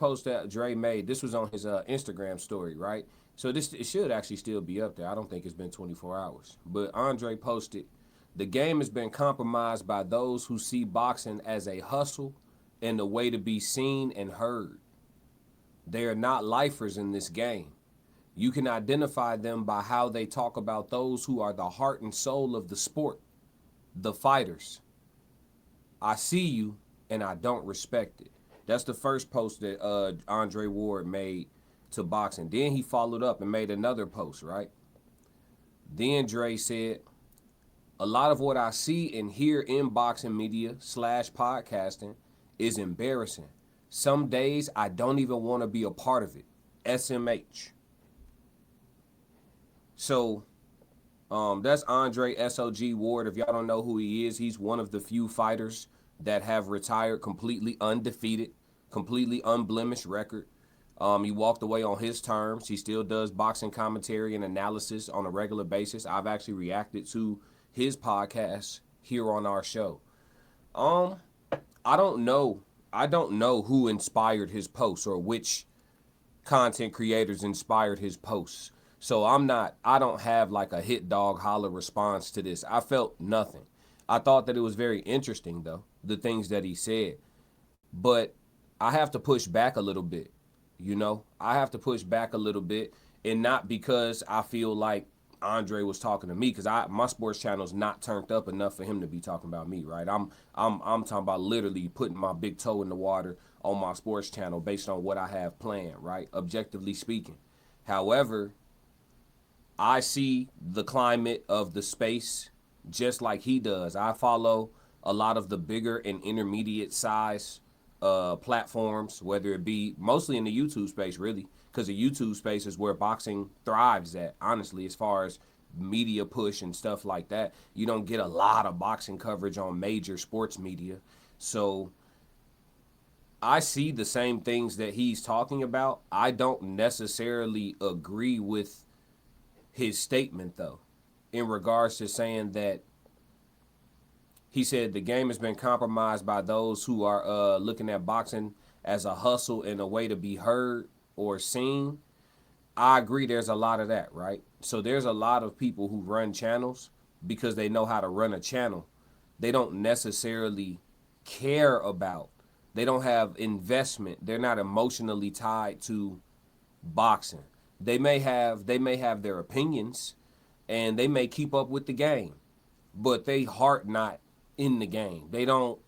post that Dre made, this was on his Instagram story, right? So this it should actually still be up there. I don't think it's been 24 hours. But Andre posted, the game has been compromised by those who see boxing as a hustle and a way to be seen and heard. They are not lifers in this game. You can identify them by how they talk about those who are the heart and soul of the sport, the fighters. I see you and I don't respect it. That's the first post that Andre Ward made to boxing. Then he followed up and made another post, right? Then Dre said, a lot of what I see and hear in boxing media slash podcasting is embarrassing. Some days I don't even want to be a part of it. SMH. So that's Andre SOG Ward. If y'all don't know who he is, he's one of the few fighters that have retired completely undefeated, completely unblemished record. He walked away on his terms. He still does boxing commentary and analysis on a regular basis. I've actually reacted to his podcast here on our show. I don't know. I don't know who inspired his posts or which content creators inspired his posts. So I don't have like a hit dog holler response to this. I felt nothing. I thought that it was very interesting though, the things that he said. But I have to push back a little bit. I have to push back a little bit, and not because I feel like Andre was talking to me, because my sports channel is not turned up enough for him to be talking about me, right? I'm talking about literally putting my big toe in the water on my sports channel based on what I have planned, right? Objectively speaking. However, I see the climate of the space just like he does. I follow a lot of the bigger and intermediate size platforms, whether it be mostly in the YouTube space, really, because the YouTube space is where boxing thrives at, honestly, as far as media push and stuff like that. You don't get a lot of boxing coverage on major sports media. So I see the same things that he's talking about. I don't necessarily agree with his statement, though, in regards to saying that he said the game has been compromised by those who are looking at boxing as a hustle and a way to be heard or seen. I agree there's a lot of that, right? So there's a lot of people who run channels because they know how to run a channel. They don't necessarily care about, they don't have investment. They're not emotionally tied to boxing. They may have their opinions and they may keep up with the game, but they heart not in the game. They don't,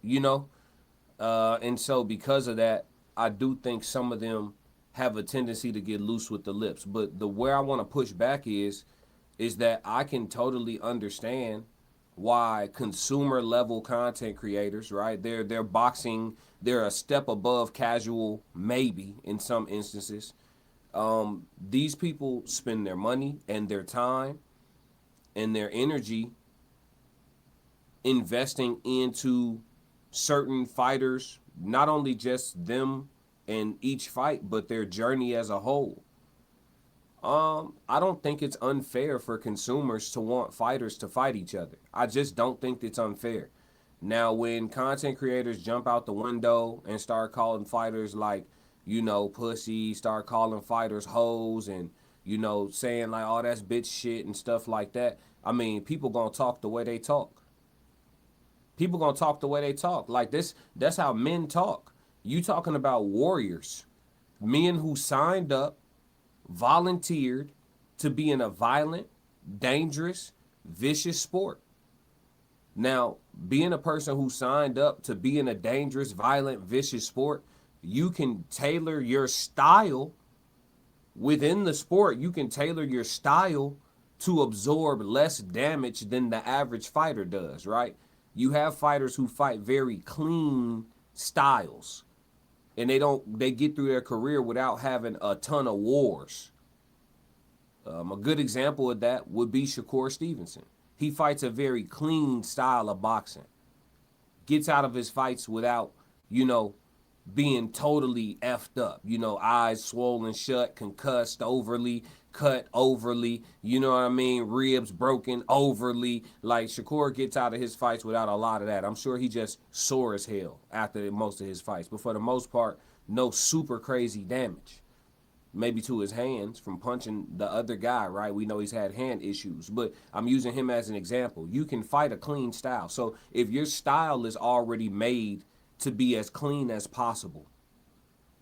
and so because of that, I do think some of them have a tendency to get loose with the lips. But the where I want to push back is that I can totally understand why consumer level content creators, right? They're boxing, they're a step above casual, maybe in some instances. These people spend their money and their time and their energy investing into certain fighters, not only just them and each fight, but their journey as a whole. I don't think it's unfair for consumers to want fighters to fight each other. I just don't think it's unfair. Now, when content creators jump out the window and start calling fighters like, pussy, start calling fighters hoes and, saying like, oh, that's bitch shit and stuff like that. I mean, people gonna talk the way they talk. People gonna talk the way they talk. Like this, that's how men talk. You talking about warriors, men who signed up, volunteered to be in a violent, dangerous, vicious sport. Now, being a person who signed up to be in a dangerous, violent, vicious sport, you can tailor your style within the sport. You can tailor your style to absorb less damage than the average fighter does, right? You have fighters who fight very clean styles, and they get through their career without having a ton of wars. A good example of that would be Shakur Stevenson. He fights a very clean style of boxing. Gets out of his fights without, being totally effed up. Eyes swollen shut, concussed overly, cut overly, you know what I mean? Ribs broken overly. Like Shakur gets out of his fights without a lot of that. I'm sure he just sore as hell after most of his fights. But for the most part, no super crazy damage. Maybe to his hands from punching the other guy, right? We know he's had hand issues, but I'm using him as an example. You can fight a clean style. So if your style is already made to be as clean as possible,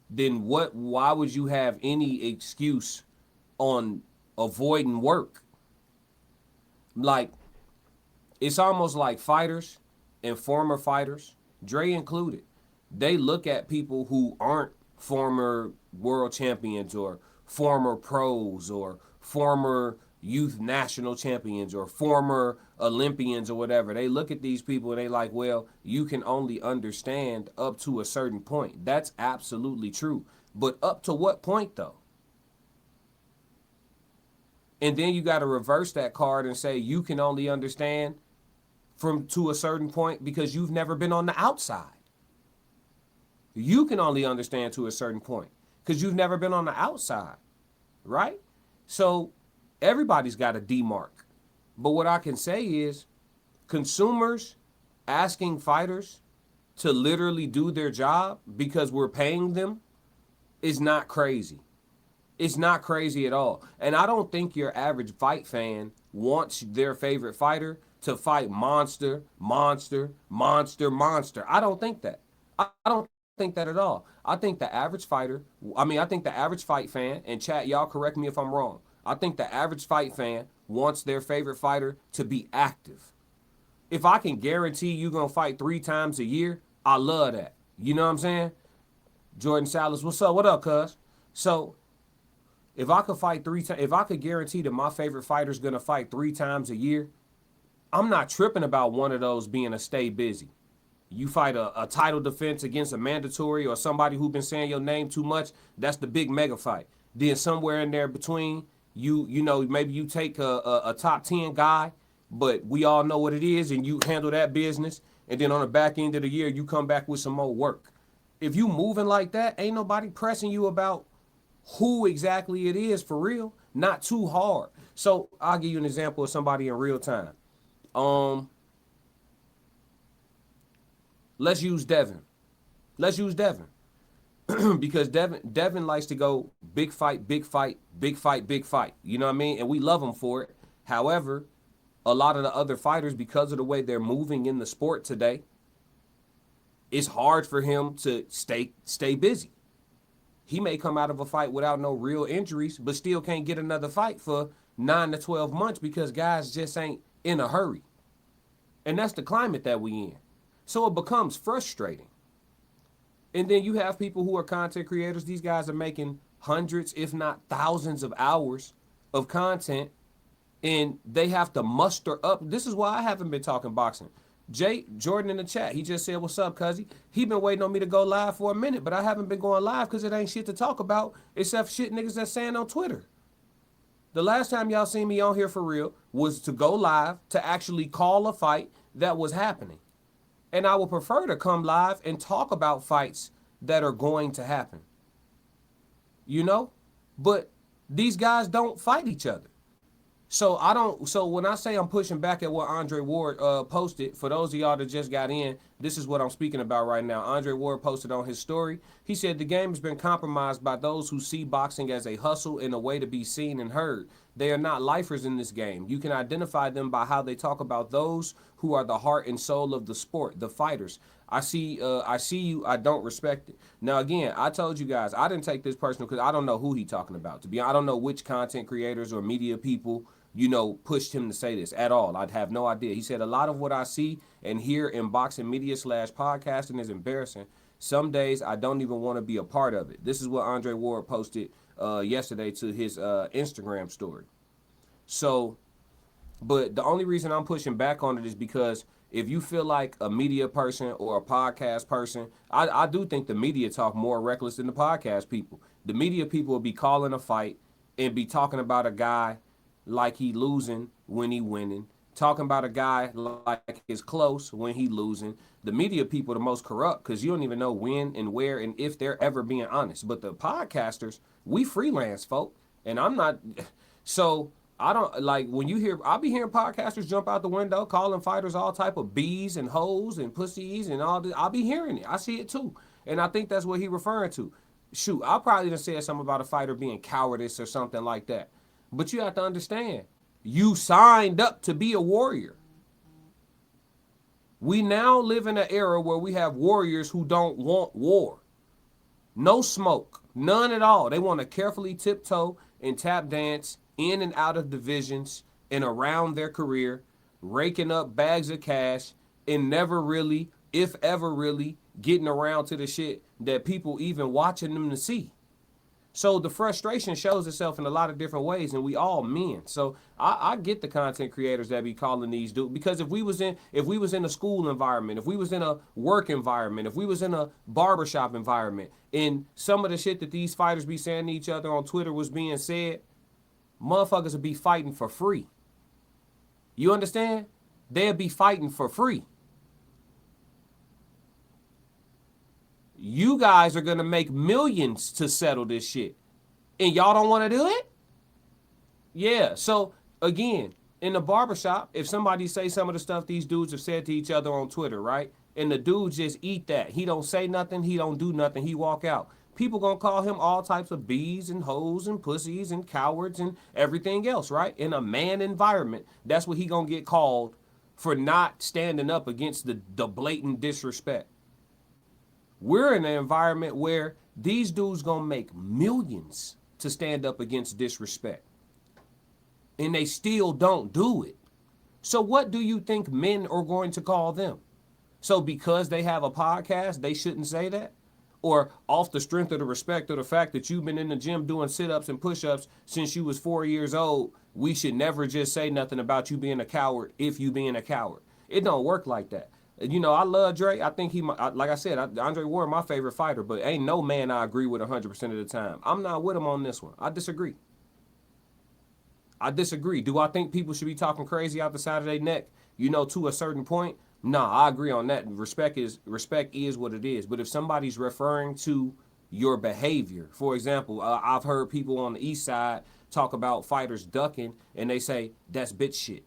then why would you have any excuse on avoiding work? Like, it's almost like fighters and former fighters, Dre included, they look at people who aren't former world champions or former pros or former youth national champions or former Olympians or whatever. They look at these people and they like, well, you can only understand up to a certain point. That's absolutely true. But up to what point though? And then you got to reverse that card and say you can only understand from to a certain point because you've never been on the outside. You can only understand to a certain point because you've never been on the outside, right? So everybody's got a D mark. But what I can say is consumers asking fighters to literally do their job because we're paying them is not crazy. It's not crazy at all. And I don't think your average fight fan wants their favorite fighter to fight monster, monster, monster, monster. I don't think that. I don't think that at all. I think the average fighter, I think the average fight fan, and chat, y'all correct me if I'm wrong. I think the average fight fan wants their favorite fighter to be active. If I can guarantee you're going to fight 3 times a year, I love that. You know what I'm saying? Jordan Salas, what's up? What up, cuz? So if I could fight 3 times, if I could guarantee that my favorite fighter's going to fight 3 times a year, I'm not tripping about one of those being a stay busy. You fight a title defense against a mandatory or somebody who's been saying your name too much, that's the big mega fight. Then somewhere in there between, you know, maybe you take a top 10 guy, but we all know what it is, and you handle that business. And then on the back end of the year, you come back with some more work. If you moving like that, ain't nobody pressing you about who exactly it is for real. Not too hard. So I'll give you an example of somebody in real time. Let's use Devin. Let's use Devin. Because Devin likes to go big fight, big fight, big fight, big fight. You know what I mean? And we love him for it. However, a lot of the other fighters, because of the way they're moving in the sport today, it's hard for him to stay busy. He may come out of a fight without no real injuries, but still can't get another fight for 9 to 12 months because guys just ain't in a hurry. And that's the climate that we in. So it becomes frustrating. And then you have people who are content creators. These guys are making hundreds, if not thousands of hours of content, and they have to muster up. This is why I haven't been talking boxing. Jay Jordan in the chat, he just said, what's up, cuzzy? He been waiting on me to go live for a minute, but I haven't been going live because it ain't shit to talk about except shit niggas that's saying on Twitter. The last time y'all seen me on here for real was to go live to actually call a fight that was happening. And I would prefer to come live and talk about fights that are going to happen. You know? But these guys don't fight each other. So when I say I'm pushing back at what Andre Ward posted, for those of y'all that just got in, this is what I'm speaking about right now. Andre Ward posted on his story. He said the game has been compromised by those who see boxing as a hustle and a way to be seen and heard. They are not lifers in this game. You can identify them by how they talk about those who are the heart and soul of the sport, the fighters. I see you, I don't respect it. Now, again, I told you guys, I didn't take this personal because I don't know who he talking about. I don't know which content creators or media people, pushed him to say this at all. I'd have no idea. He said, a lot of what I see and hear in boxing media / podcasting is embarrassing. Some days I don't even want to be a part of it. This is what Andre Ward posted yesterday to his Instagram story. So, but the only reason I'm pushing back on it is because if you feel like a media person or a podcast person, I do think the media talk more reckless than the podcast people. The media people will be calling a fight and be talking about a guy like he losing when he winning, talking about a guy like he's close when he losing. The media people are the most corrupt because you don't even know when and where and if they're ever being honest. But the podcasters, we freelance folk, and I'm not. So I don't like when you hear. I'll be hearing podcasters jump out the window calling fighters all type of bees and hoes and pussies and all this. I'll be hearing it. I see it too. And I think that's what he referring to. Shoot, I probably just said something about a fighter being cowardice or something like that. But you have to understand, you signed up to be a warrior. We now live in an era where we have warriors who don't want war. No smoke, none at all. They want to carefully tiptoe and tap dance in and out of divisions and around their career, raking up bags of cash and never really, if ever really, getting around to the shit that people even watching them to see. So the frustration shows itself in a lot of different ways, and we all men. So I get the content creators that be calling these dudes, because if we was in a school environment, if we was in a work environment, if we was in a barbershop environment, and some of the shit that these fighters be saying to each other on Twitter was being said, motherfuckers would be fighting for free. You understand? They'd be fighting for free. You guys are gonna make millions to settle this shit, and y'all don't want to do it. Yeah. So again, in the barbershop, if somebody say some of the stuff these dudes have said to each other on Twitter, right, and the dude just eat that, he don't say nothing, he don't do nothing, he walk out, people gonna call him all types of bees and hoes and pussies and cowards and everything else, right? In a man environment, that's what he gonna get called for not standing up against the blatant disrespect. We're in an environment where these dudes gonna make millions to stand up against disrespect, and they still don't do it. So what do you think men are going to call them? So because they have a podcast, they shouldn't say that? Or off the strength of the respect of the fact that you've been in the gym doing sit-ups and push-ups since you was 4 years old, we should never just say nothing about you being a coward if you being a coward. It don't work like that. You know, I love Dre. I think like I said, Andre Ward, my favorite fighter, but ain't no man I agree with 100% of the time. I'm not with him on this one. I disagree. Do I think people should be talking crazy out the side of their neck, you know, to a certain point? Nah, I agree on that. Respect is what it is. But if somebody's referring to your behavior, for example, I've heard people on the east side talk about fighters ducking, and they say that's bitch shit.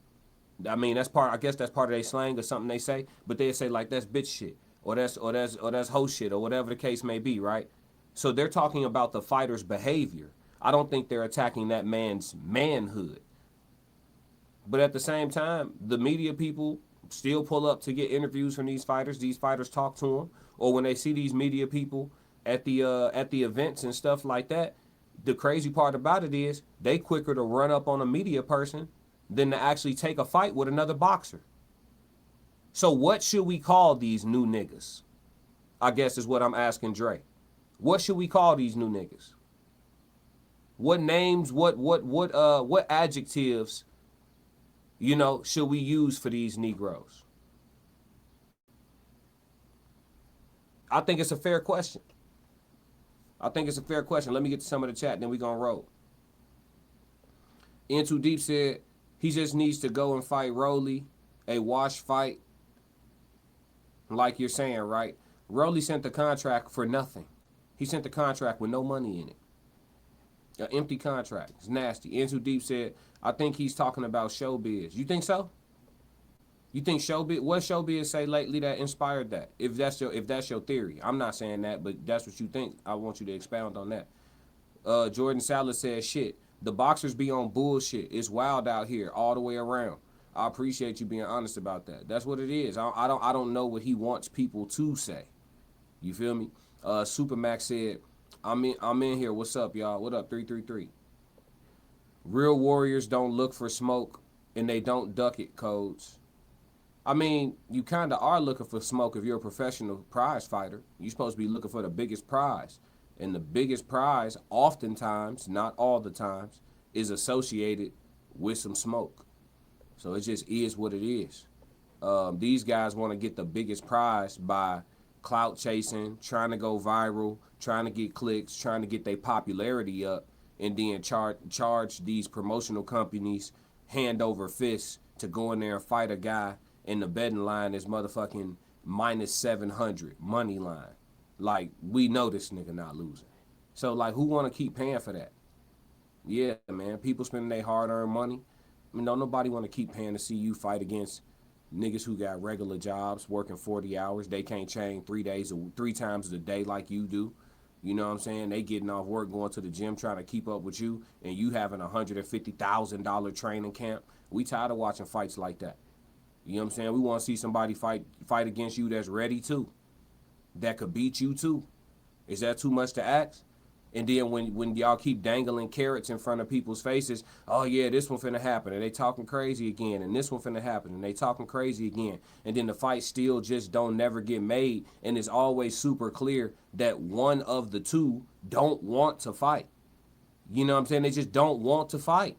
I mean, I guess that's part of their slang or something they say, but they say like that's bitch shit or that's hoe shit or whatever the case may be, right? So they're talking about the fighter's behavior. I don't think they're attacking that man's manhood. But at the same time, the media people still pull up to get interviews from these fighters. These fighters talk to them, or when they see these media people at the events and stuff like that. The crazy part about it is they quicker to run up on a media person than to actually take a fight with another boxer. So what should we call these new niggas? I guess is what I'm asking Dre. What should we call these new niggas? What names, what adjectives, you know, should we use for these Negroes? I think it's a fair question. Let me get to some of the chat, then we gonna roll. In Too Deep said, he just needs to go and fight Rolly, a wash fight. Like you're saying, right? Rolly sent the contract for nothing. He sent the contract with no money in it. An empty contract. It's nasty. In Too Deep said, I think he's talking about showbiz. You think so? You think showbiz? What showbiz say lately that inspired that? If that's your theory, I'm not saying that, but that's what you think. I want you to expound on that. Jordan Salas says, shit. The boxers be on bullshit. It's wild out here all the way around. I appreciate you being honest about that. That's what it is. I don't know what he wants people to say. You feel me? Supermax said, I'm in here. What's up, y'all? What up? 333. Real warriors don't look for smoke and they don't duck it, Codes. I mean, you kind of are looking for smoke if you're a professional prize fighter. You're supposed to be looking for the biggest prize. And the biggest prize, oftentimes, not all the times, is associated with some smoke. So it just is what it is. These guys want to get the biggest prize by clout chasing, trying to go viral, trying to get clicks, trying to get their popularity up, and then charge these promotional companies hand over fist to go in there and fight a guy, and the betting line is motherfucking minus 700 money line. Like, we know this nigga not losing. So, like, who want to keep paying for that? Yeah, man, people spending their hard-earned money. I mean, don't nobody want to keep paying to see you fight against Niggas who got regular jobs working 40 hours, they can't train 3 times a day like you do. You know what I'm saying? They getting off work, going to the gym, trying to keep up with you, and you having $150,000 training camp. We tired of watching fights like that. You know what I'm saying? We want to see somebody fight against you that's ready too, that could beat you too. Is that too much to ask? And then when y'all keep dangling carrots in front of people's faces, oh yeah, this one finna happen, and they talking crazy again, and this one finna happen, and they talking crazy again, and then the fight still just don't never get made, and it's always super clear that one of the two don't want to fight. You know what I'm saying? They just don't want to fight.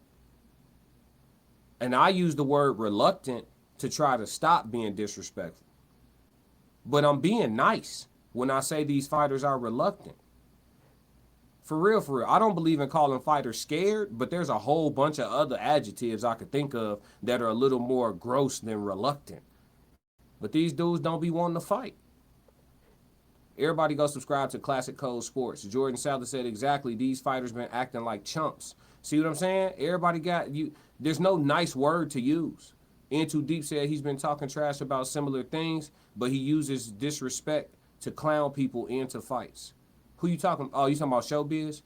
And I use the word reluctant to try to stop being disrespectful. But I'm being nice when I say these fighters are reluctant. For real, for real. I don't believe in calling fighters scared, but there's a whole bunch of other adjectives I could think of that are a little more gross than reluctant. But these dudes don't be wanting to fight. Everybody go subscribe to Classic Code Sports. Jordan Salad said exactly, these fighters been acting like chumps. See what I'm saying? Everybody got you. There's no nice word to use. In Too Deep said he's been talking trash about similar things, but he uses disrespect to clown people into fights. Who you talking? Oh, you talking about showbiz?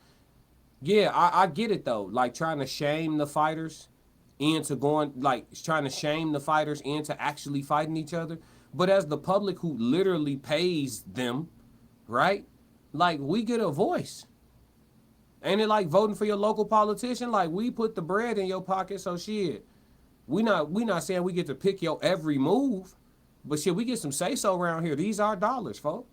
Yeah, I get it though. Like trying to shame the fighters into going, like trying to shame the fighters into actually fighting each other. But as the public who literally pays them, right? Like we get a voice. Ain't it like voting for your local politician? Like we put the bread in your pocket, so shit. We not saying we get to pick your every move, but shit, we get some say so around here. These are dollars, folks.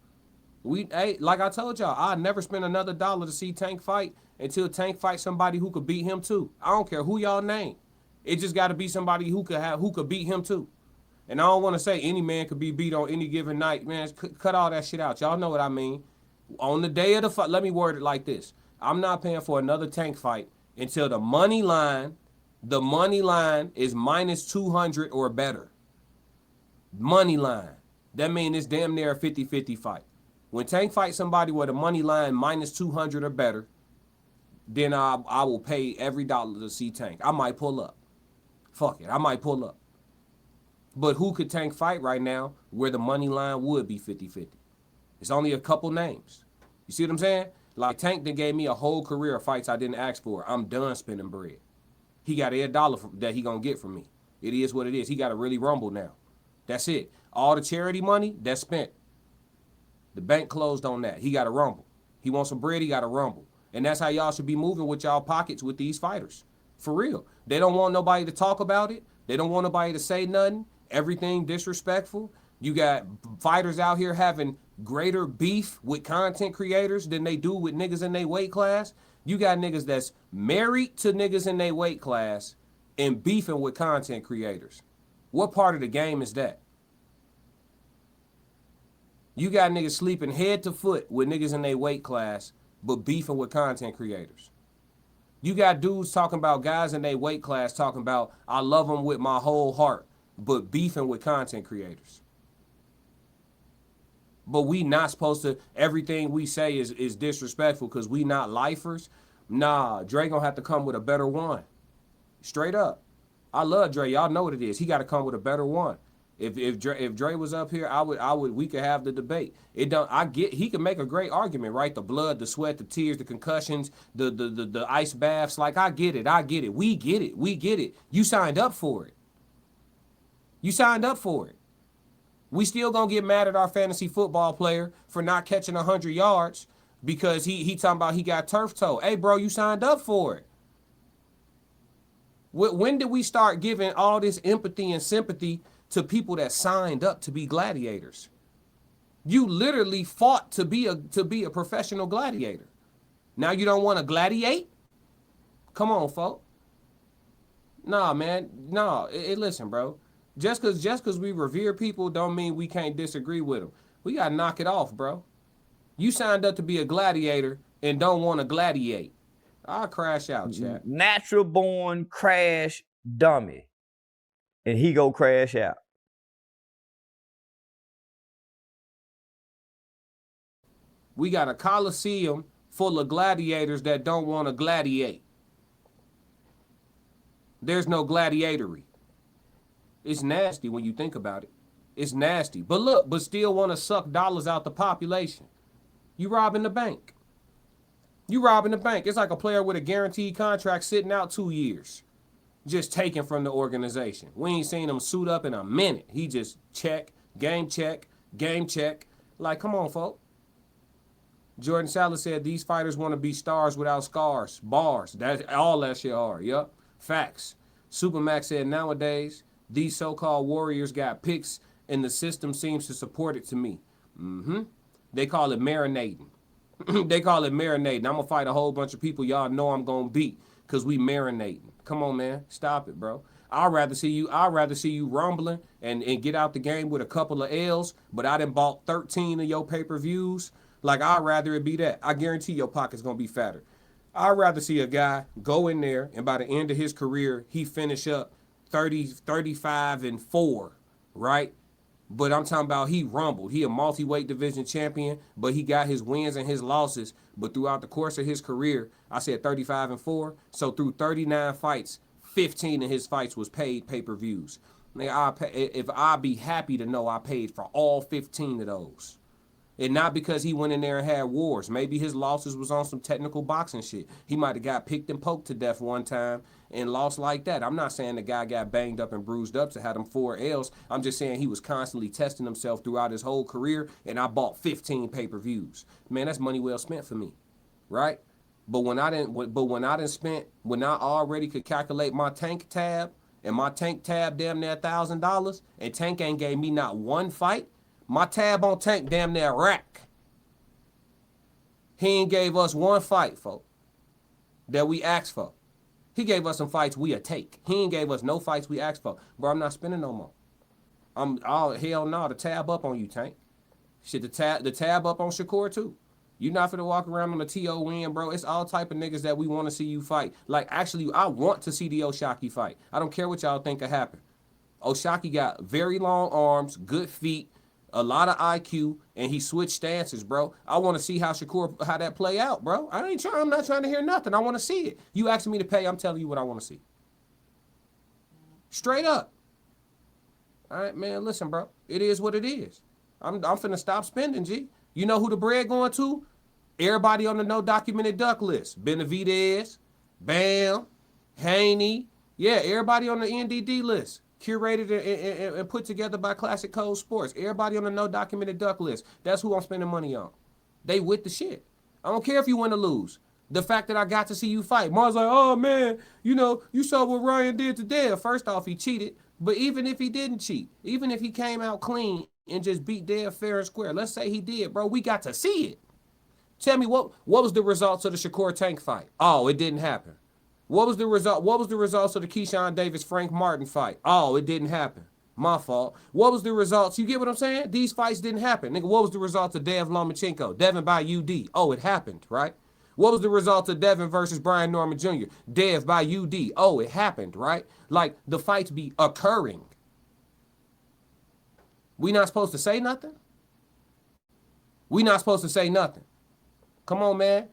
Hey, like I told y'all, I never spend another dollar to see Tank fight until Tank fight somebody who could beat him too. I don't care who y'all name. It just got to be somebody who could beat him too. And I don't want to say any man could be beat on any given night. Man, cut all that shit out. Y'all know what I mean. On the day of the fight, let me word it like this. I'm not paying for another Tank fight until the money line is minus 200 or better. Money line. That means it's damn near a 50-50 fight. When Tank fights somebody with a money line minus 200 or better, then I will pay every dollar to see Tank. I might pull up. Fuck it, I might pull up. But who could Tank fight right now where the money line would be 50-50? It's only a couple names. You see what I'm saying? Like Tank that gave me a whole career of fights I didn't ask for. I'm done spending bread. He got every dollar that he gonna get from me. It is what it is. He got to really rumble now. That's it. All the charity money, that's spent. The bank closed on that. He got to rumble. He wants some bread, he got to rumble. And that's how y'all should be moving with y'all pockets with these fighters. For real. They don't want nobody to talk about it. They don't want nobody to say nothing. Everything disrespectful. You got fighters out here having greater beef with content creators than they do with niggas in their weight class. You got niggas that's married to niggas in their weight class and beefing with content creators. What part of the game is that? You got niggas sleeping head to foot with niggas in their weight class, but beefing with content creators. You got dudes talking about guys in their weight class talking about, I love them with my whole heart, but beefing with content creators. But we not supposed to, everything we say is disrespectful because we not lifers. Nah, Dre gonna have to come with a better one. Straight up. I love Dre. Y'all know what it is. He got to come with a better one. If Dre was up here, we could have the debate. He could make a great argument, right? The blood, the sweat, the tears, the concussions, the ice baths. Like I get it. We get it. You signed up for it. We still gonna get mad at our fantasy football player for not catching 100 yards because he talking about he got turf toe. Hey, bro, you signed up for it. When did we start giving all this empathy and sympathy to people that signed up to be gladiators? You literally fought to be a professional gladiator. Now you don't want to gladiate? Come on, folk. Nah, man. Nah. Listen, bro. Just cause we revere people don't mean we can't disagree with them. We gotta knock it off, bro. You signed up to be a gladiator and don't want to gladiate. I'll crash out, chat. Natural born crash dummy. And he go crash out. We got a coliseum full of gladiators that don't want to gladiate. There's no gladiatory. It's nasty when you think about it. It's nasty. But look, but still want to suck dollars out the population. You robbing the bank. You robbing the bank. It's like a player with a guaranteed contract sitting out 2 years, just taken from the organization. We ain't seen him suit up in a minute. He just check, game check. Like, come on, folks. Jordan Salas said these fighters want to be stars without scars. Bars. That's all that shit hard. Yup. Facts. Supermax said nowadays these so-called warriors got picks and the system seems to support it to me. Mm-hmm. They call it marinating. They call it marinating. I'm gonna fight a whole bunch of people y'all know I'm gonna beat because we marinating. Come on, man. Stop it, bro. I'd rather see you rumbling and get out the game with a couple of L's, but I done bought 13 of your pay-per-views. Like, I'd rather it be that. I guarantee your pocket's gonna be fatter. I'd rather see a guy go in there and by the end of his career, he finish up 30, 35-4, right? But I'm talking about he rumbled. He a multi-weight division champion, but he got his wins and his losses. But throughout the course of his career, I said 35-4. So through 39 fights, 15 of his fights was paid pay-per-views. If I'd be happy to know I paid for all 15 of those. And not because he went in there and had wars. Maybe his losses was on some technical boxing shit. He might have got picked and poked to death one time and lost like that. I'm not saying the guy got banged up and bruised up to have them 4 L's. I'm just saying he was constantly testing himself throughout his whole career, and I bought 15 pay-per-views. Man, that's money well spent for me, right? But when I already could calculate my tank tab, and my tank tab damn near $1,000, and Tank ain't gave me not one fight. My tab on Tank damn near rack. He ain't gave us one fight, folks, that we asked for. He gave us some fights we'll take. He ain't gave us no fights we asked for. Bro, I'm not spending no more. Hell no, the tab up on you, Tank. Shit, the tab up on Shakur too. You not finna walk around on the TON, bro. It's all type of niggas that we want to see you fight. Like, actually, I want to see the Oshaki fight. I don't care what y'all think could happen. Oshaki got very long arms, good feet, a lot of IQ, and he switched stances, bro. I want to see how that play out, bro. I'm not trying to hear nothing. I want to see it. You asking me to pay, I'm telling you what I want to see. Straight up. All right, man, listen, bro. It is what it is. I'm finna stop spending, G. You know who the bread going to? Everybody on the no documented duck list. Benavidez, Bam, Haney. Yeah, everybody on the NDD list. Curated and put together by Classic Code Sports. Everybody on the no documented duck list. That's who I'm spending money on. They with the shit. I don't care if you win or lose. The fact that I got to see you fight. Mar's like, oh man, you saw what Ryan did today. First off, he cheated. But even if he didn't cheat, even if he came out clean and just beat Dev fair and square, let's say he did, bro, we got to see it. Tell me what was the results of the Shakur Tank fight? Oh, it didn't happen. What was the results of the Keyshawn Davis Frank Martin fight? Oh, it didn't happen. My fault. What was the results? You get what I'm saying? These fights didn't happen. Nigga, what was the results of Dev Lomachenko? Devin by UD. Oh, it happened, right? What was the result of Devin versus Brian Norman Jr.? Dev by UD. Oh, it happened, right? Like, the fights be occurring. We not supposed to say nothing? We not supposed to say nothing. Come on, man.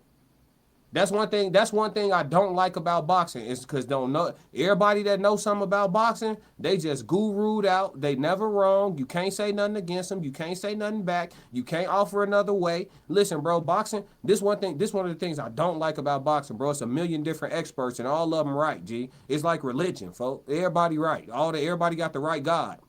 That's one thing I don't like about boxing is because don't know everybody that knows something about boxing, they just guru'd out. They never wrong. You can't say nothing against them. You can't say nothing back. You can't offer another way. Listen, bro, boxing, this one of the things I don't like about boxing, bro. It's a million different experts and all of them right, G. It's like religion, folks. Everybody right. Everybody got the right God.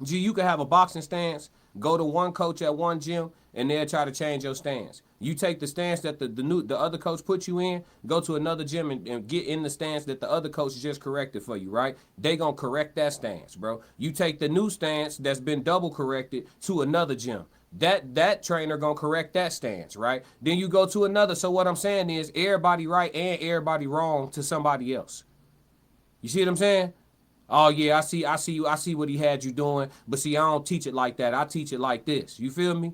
G, you can have a boxing stance, go to one coach at one gym, and they'll try to change your stance. You take the stance that the other coach put you in, go to another gym and get in the stance that the other coach just corrected for you, right? They gonna correct that stance, bro. You take the new stance that's been double corrected to another gym. That trainer gonna correct that stance, right? Then you go to another. So what I'm saying is everybody right and everybody wrong to somebody else. You see what I'm saying? Oh yeah, I see what he had you doing, but see, I don't teach it like that. I teach it like this. You feel me?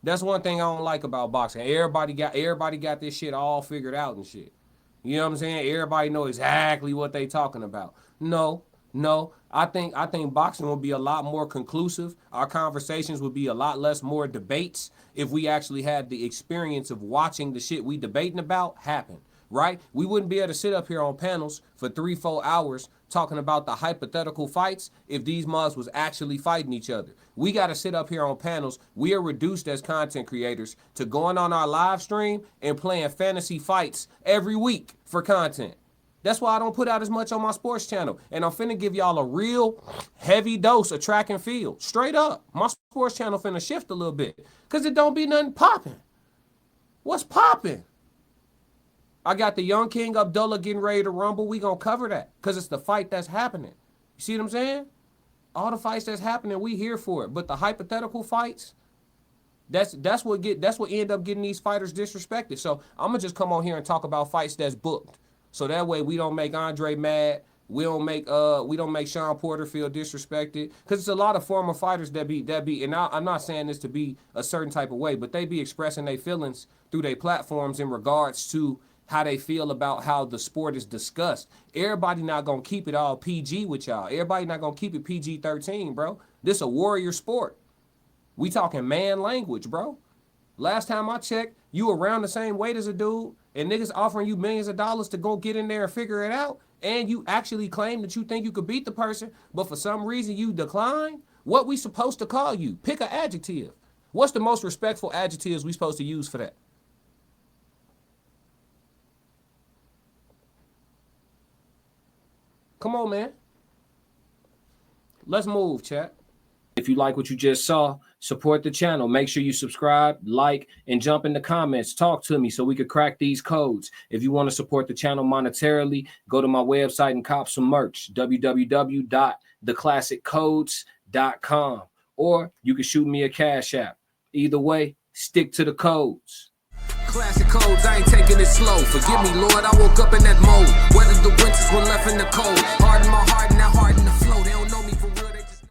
That's one thing I don't like about boxing. Everybody got this shit all figured out and shit. You know what I'm saying? Everybody know exactly what they talking about. No. I think boxing will be a lot more conclusive. Our conversations would be a lot less more debates if we actually had the experience of watching the shit we debating about happen. Right? We wouldn't be able to sit up here on panels for 3-4 hours talking about the hypothetical fights if these mugs was actually fighting each other. We got to sit up here on panels. We are reduced as content creators to going on our live stream and playing fantasy fights every week for content. That's why I don't put out as much on my sports channel. And I'm finna give y'all a real heavy dose of track and field. Straight up. My sports channel finna shift a little bit. Because it don't be nothing popping. What's popping? I got the young King Abdullah getting ready to rumble. We gonna cover that. Because it's the fight that's happening. You see what I'm saying? All the fights that's happening, we here for it. But the hypothetical fights, that's what end up getting these fighters disrespected. So I'm gonna just come on here and talk about fights that's booked. So that way we don't make Andre mad. We don't make Sean Porter feel disrespected. Because it's a lot of former fighters that be, and I'm not saying this to be a certain type of way, but they be expressing their feelings through their platforms in regards to how they feel about how the sport is discussed. Everybody not gonna keep it all PG with y'all. Everybody not gonna keep it PG-13, bro. This a warrior sport. We talking man language, bro. Last time I checked, you around the same weight as a dude, and niggas offering you millions of dollars to go get in there and figure it out, and you actually claim that you think you could beat the person, but for some reason you decline, what we supposed to call you? Pick an adjective. What's the most respectful adjectives we supposed to use for that? Come on, man. Let's move, chat. If you like what you just saw, support the channel. Make sure you subscribe, like, and jump in the comments. Talk to me so we could crack these codes. If you want to support the channel monetarily, go to my website and cop some merch, www.theclassiccodes.com. Or you can shoot me a cash app. Either way, stick to the codes. Classic codes, I ain't taking it slow. Forgive me, Lord, I woke up in that mode. Weathered the winters when left in the cold. Hardened my heart and now hardened